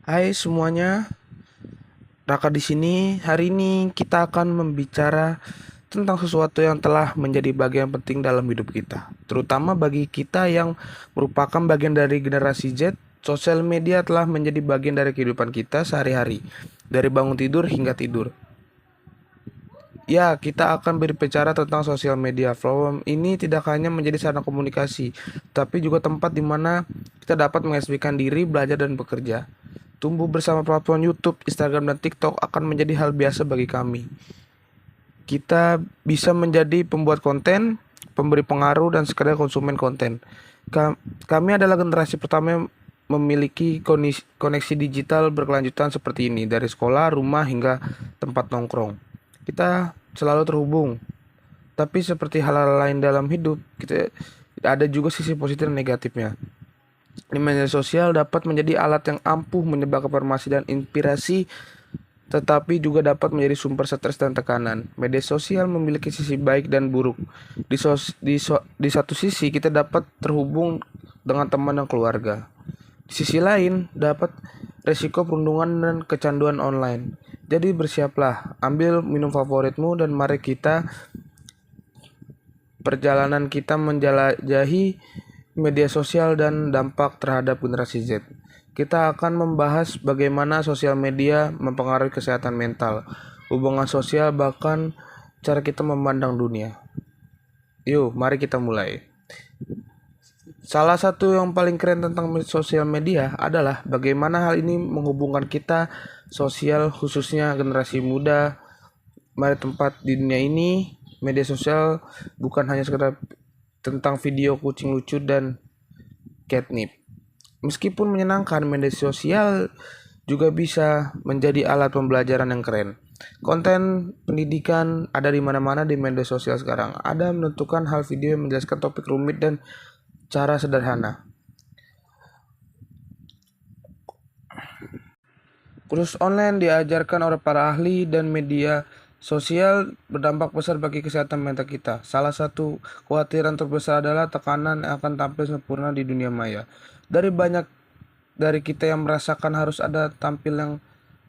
Hai semuanya, Raka di sini. Hari ini kita akan membicara tentang sesuatu yang telah menjadi bagian penting dalam hidup kita, terutama bagi kita yang merupakan bagian dari generasi Z. Sosial media telah menjadi bagian dari kehidupan kita sehari-hari, dari bangun tidur hingga tidur. Ya, kita akan berbicara tentang sosial media. Platform ini tidak hanya menjadi sarana komunikasi, tapi juga tempat di mana kita dapat mengekspresikan diri, belajar, dan bekerja. Tumbuh bersama platform YouTube, Instagram, dan TikTok akan menjadi hal biasa bagi kami. Kita bisa menjadi pembuat konten, pemberi pengaruh, dan sekedar konsumen konten. Kami adalah generasi pertama yang memiliki koneksi digital berkelanjutan seperti ini, dari sekolah, rumah, hingga tempat nongkrong. Kita selalu terhubung, tapi seperti hal-hal lain dalam hidup, kita ada juga sisi positif dan negatifnya. Di media sosial dapat menjadi alat yang ampuh menyebar informasi dan inspirasi, tetapi juga dapat menjadi sumber stres dan tekanan. Media sosial memiliki sisi baik dan buruk. Di satu sisi kita dapat terhubung dengan teman dan keluarga. Di sisi lain dapat resiko perundungan dan kecanduan online. Jadi bersiaplah, ambil minum favoritmu dan mari kita perjalanan kita menjelajahi media sosial dan dampak terhadap generasi Z. Kita akan membahas bagaimana sosial media mempengaruhi kesehatan mental, hubungan sosial, bahkan cara kita memandang dunia. Yuk, mari kita mulai. Salah satu yang paling keren tentang sosial media adalah bagaimana hal ini menghubungkan kita sosial, khususnya generasi muda. Mari tempat di dunia ini, media sosial bukan hanya sekedar tentang video kucing lucu dan catnip. Meskipun menyenangkan, media sosial juga bisa menjadi alat pembelajaran yang keren. Konten pendidikan ada di mana-mana di media sosial sekarang. Ada menentukan hal video yang menjelaskan topik rumit dan cara sederhana. Kursus online diajarkan oleh para ahli dan media sosial berdampak besar bagi kesehatan mental kita. Salah satu kekhawatiran terbesar adalah tekanan yang akan tampil sempurna di dunia maya. Dari banyak dari kita yang merasakan harus ada tampil yang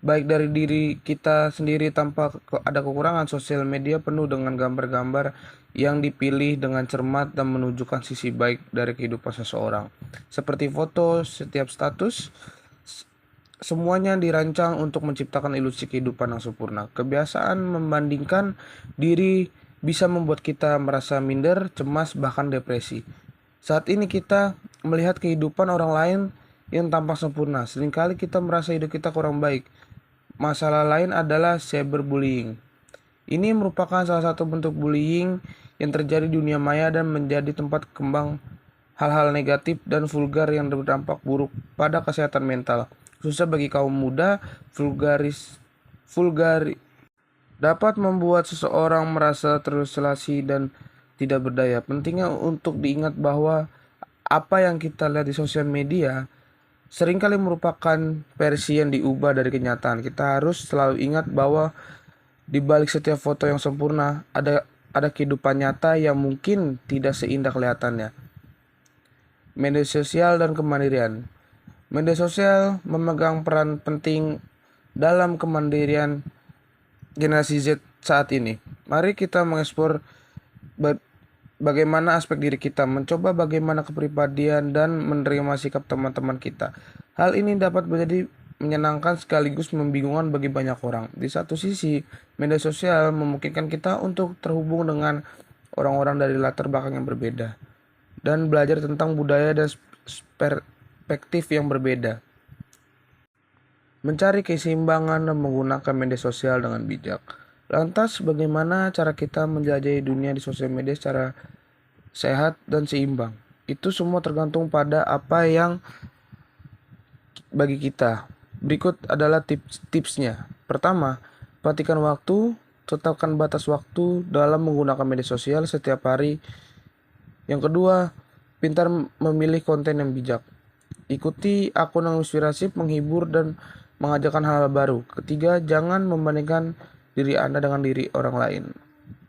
baik dari diri kita sendiri tanpa ada kekurangan. Sosial media penuh dengan gambar-gambar yang dipilih dengan cermat dan menunjukkan sisi baik dari kehidupan seseorang. Seperti foto, setiap status, semuanya dirancang untuk menciptakan ilusi kehidupan yang sempurna. Kebiasaan membandingkan diri bisa membuat kita merasa minder, cemas, bahkan depresi. Saat ini kita melihat kehidupan orang lain yang tampak sempurna. Seringkali kita merasa hidup kita kurang baik. Masalah lain adalah cyberbullying. Ini merupakan salah satu bentuk bullying yang terjadi di dunia maya dan menjadi tempat kembang hal-hal negatif dan vulgar yang berdampak buruk pada kesehatan mental. Khususnya bagi kaum muda, vulgari dapat membuat seseorang merasa terisolasi dan tidak berdaya. Pentingnya untuk diingat bahwa apa yang kita lihat di sosial media seringkali merupakan versi yang diubah dari kenyataan. Kita harus selalu ingat bahwa di balik setiap foto yang sempurna ada kehidupan nyata yang mungkin tidak seindah kelihatannya. Media sosial dan kemandirian. Media sosial memegang peran penting dalam kemandirian generasi Z saat ini. Mari kita mengeksplor bagaimana aspek diri kita, mencoba bagaimana kepribadian dan menerima sikap teman-teman kita. Hal ini dapat menjadi menyenangkan sekaligus membingungkan bagi banyak orang. Di satu sisi, media sosial memungkinkan kita untuk terhubung dengan orang-orang dari latar belakang yang berbeda dan belajar tentang budaya dan perspektif yang berbeda. Mencari keseimbangan dan menggunakan media sosial dengan bijak. Lantas, bagaimana cara kita menjelajahi dunia di sosial media secara sehat dan seimbang? Itu semua tergantung pada apa yang bagi kita. Berikut adalah tips-tipsnya. Pertama, perhatikan waktu, tetapkan batas waktu dalam menggunakan media sosial setiap hari. Yang kedua, pintar memilih konten yang bijak. Ikuti akun yang inspiratif, menghibur, dan mengajarkan hal-hal baru. Ketiga, jangan membandingkan diri Anda dengan diri orang lain.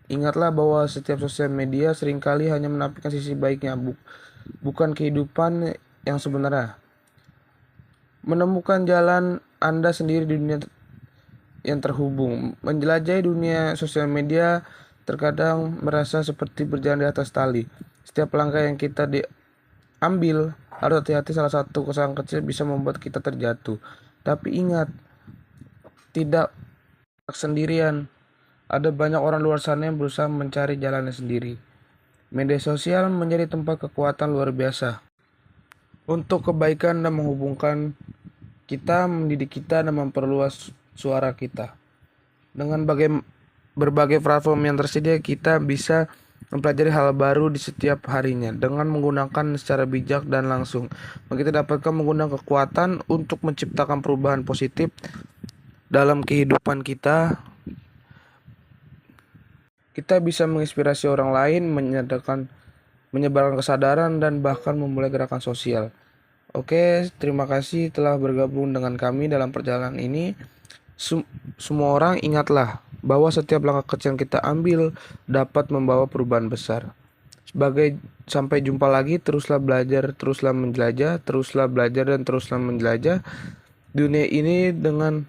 Ingatlah bahwa setiap sosial media seringkali hanya menampilkan sisi baiknya, bukan kehidupan yang sebenarnya. Menemukan jalan Anda sendiri di dunia yang terhubung. Menjelajahi dunia sosial media terkadang merasa seperti berjalan di atas tali. Setiap langkah yang kita diambil harus hati-hati, salah satu kesalahan kecil bisa membuat kita terjatuh. Tapi ingat, tidak sendirian. Ada banyak orang luar sana yang berusaha mencari jalannya sendiri. Media sosial menjadi tempat kekuatan luar biasa untuk kebaikan dan menghubungkan kita, mendidik kita, dan memperluas suara kita. Dengan berbagai platform yang tersedia, kita bisa mempelajari hal baru di setiap harinya dengan menggunakan secara bijak dan langsung. Kita dapatkan menggunakan kekuatan untuk menciptakan perubahan positif dalam kehidupan kita. Kita bisa menginspirasi orang lain, menyebarkan kesadaran, dan bahkan memulai gerakan sosial. Oke, terima kasih telah bergabung dengan kami dalam perjalanan ini. Semua orang ingatlah bahwa setiap langkah kecil yang kita ambil dapat membawa perubahan besar. Sampai jumpa lagi, teruslah belajar, teruslah menjelajah, teruslah belajar dan teruslah menjelajah dunia ini dengan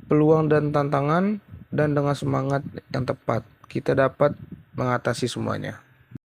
peluang dan tantangan, dan dengan semangat yang tepat kita dapat mengatasi semuanya.